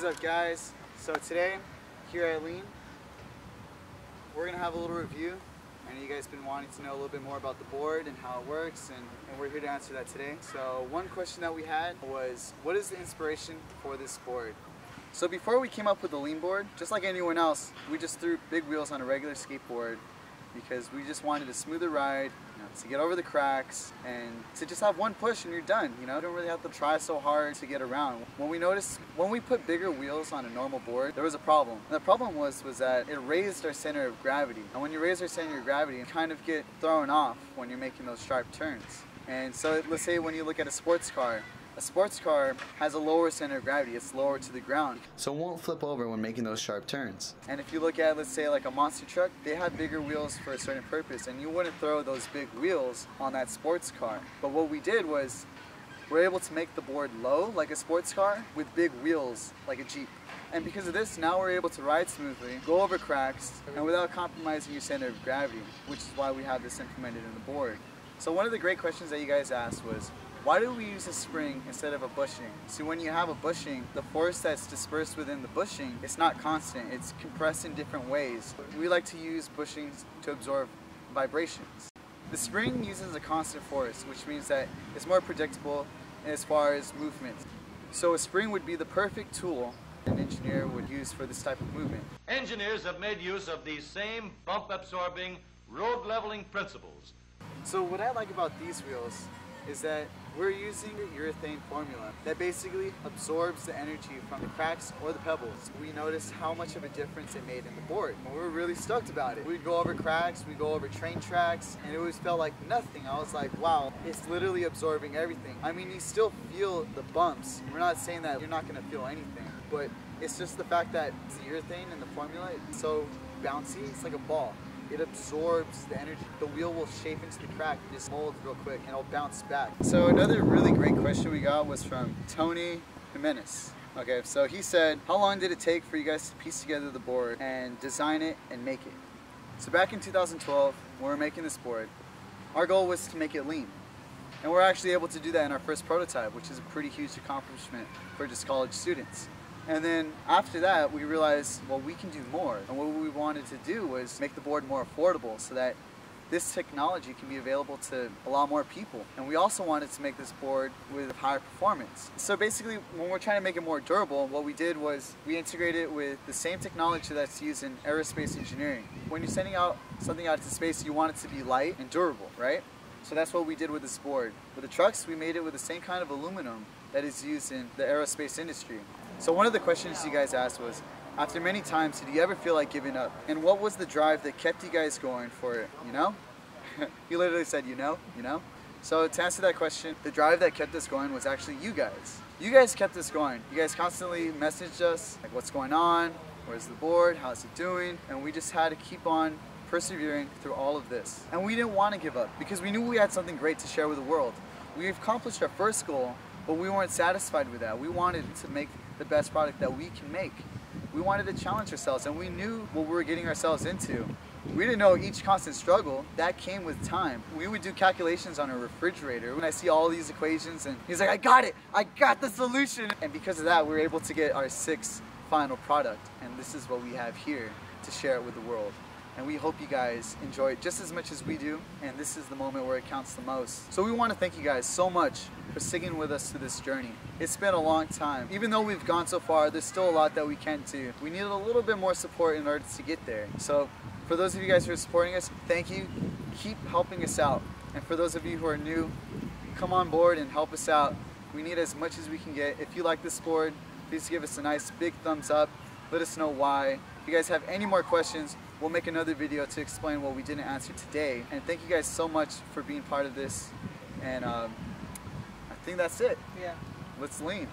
up, guys? So today, here at Lean, we're going to have a little review. I know you guys have been wanting to know a little bit more about the board and how it works, and we're here to answer that today. So one question that we had was, what is the inspiration for this board? So before we came up with the LeanBoard, just like anyone else, we just threw big wheels on a regular skateboard because we just wanted a smoother ride, to get over the cracks and to just have one push and you're done. You don't really have to try so hard to get around. When we put bigger wheels on a normal board, there was a problem. And the problem was that it raised our center of gravity. And when you raise our center of gravity, you kind of get thrown off when you're making those sharp turns. And so let's say when you look at a sports car has a lower center of gravity, it's lower to the ground, so it won't flip over when making those sharp turns. And if you look at, let's say, like a monster truck, they have bigger wheels for a certain purpose, and you wouldn't throw those big wheels on that sports car. But what we did was, we're able to make the board low, like a sports car, with big wheels, like a Jeep. And because of this, now we're able to ride smoothly, go over cracks, and without compromising your center of gravity, which is why we have this implemented in the board. So one of the great questions that you guys asked was, why do we use a spring instead of a bushing? See, when you have a bushing, the force that's dispersed within the bushing, it's not constant, it's compressed in different ways. We like to use bushings to absorb vibrations. The spring uses a constant force, which means that it's more predictable as far as movement. So a spring would be the perfect tool an engineer would use for this type of movement. Engineers have made use of these same bump-absorbing, road-leveling principles. So what I like about these wheels is that we're using a urethane formula that basically absorbs the energy from the cracks or the pebbles. We noticed how much of a difference it made in the board, and we were really stoked about it. We'd go over cracks, we'd go over train tracks, and it always felt like nothing. I was like, wow, it's literally absorbing everything. I mean, you still feel the bumps. We're not saying that you're not gonna feel anything, but it's just the fact that the urethane in the formula, it's so bouncy, it's like a ball. It absorbs the energy. The wheel will shape into the crack, just mold real quick, and it'll bounce back. So another really great question we got was from Tony Jimenez. Okay, so he said, how long did it take for you guys to piece together the board and design it and make it? So back in 2012, when we were making this board, our goal was to make it lean. And we're actually able to do that in our first prototype, which is a pretty huge accomplishment for just college students. And then after that, we realized, well, we can do more. And what we wanted to do was make the board more affordable so that this technology can be available to a lot more people. And we also wanted to make this board with higher performance. So basically, when we're trying to make it more durable, what we did was we integrated it with the same technology that's used in aerospace engineering. When you're sending out something out into space, you want it to be light and durable, right? So that's what we did with this board. With the trucks, we made it with the same kind of aluminum that is used in the aerospace industry. So one of the questions you guys asked was, after many times, did you ever feel like giving up? And what was the drive that kept you guys going for it, You literally said, you know? So to answer that question, the drive that kept us going was actually you guys. You guys kept us going. You guys constantly messaged us, like, what's going on? Where's the board? How's it doing? And we just had to keep on persevering through all of this. And we didn't want to give up because we knew we had something great to share with the world. We've accomplished our first goal, but we weren't satisfied with that. We wanted to make the best product that we can make. We wanted to challenge ourselves, and we knew what we were getting ourselves into. We didn't know each constant struggle, that came with time. We would do calculations on a refrigerator when I see all these equations, and he's like, I got it, I got the solution. And because of that, we were able to get our sixth final product, and this is what we have here to share it with the world. And we hope you guys enjoy it just as much as we do, and this is the moment where it counts the most. So we want to thank you guys so much for sticking with us through this journey. It's been a long time. Even though we've gone so far, there's still a lot that we can't do. We needed a little bit more support in order to get there. So for those of you guys who are supporting us, thank you. Keep helping us out. And for those of you who are new, come on board and help us out. We need as much as we can get. If you like this board, please give us a nice big thumbs up. Let us know why. If you guys have any more questions, we'll make another video to explain what we didn't answer today. And thank you guys so much for being part of this. And I think that's it. Yeah. Let's lean.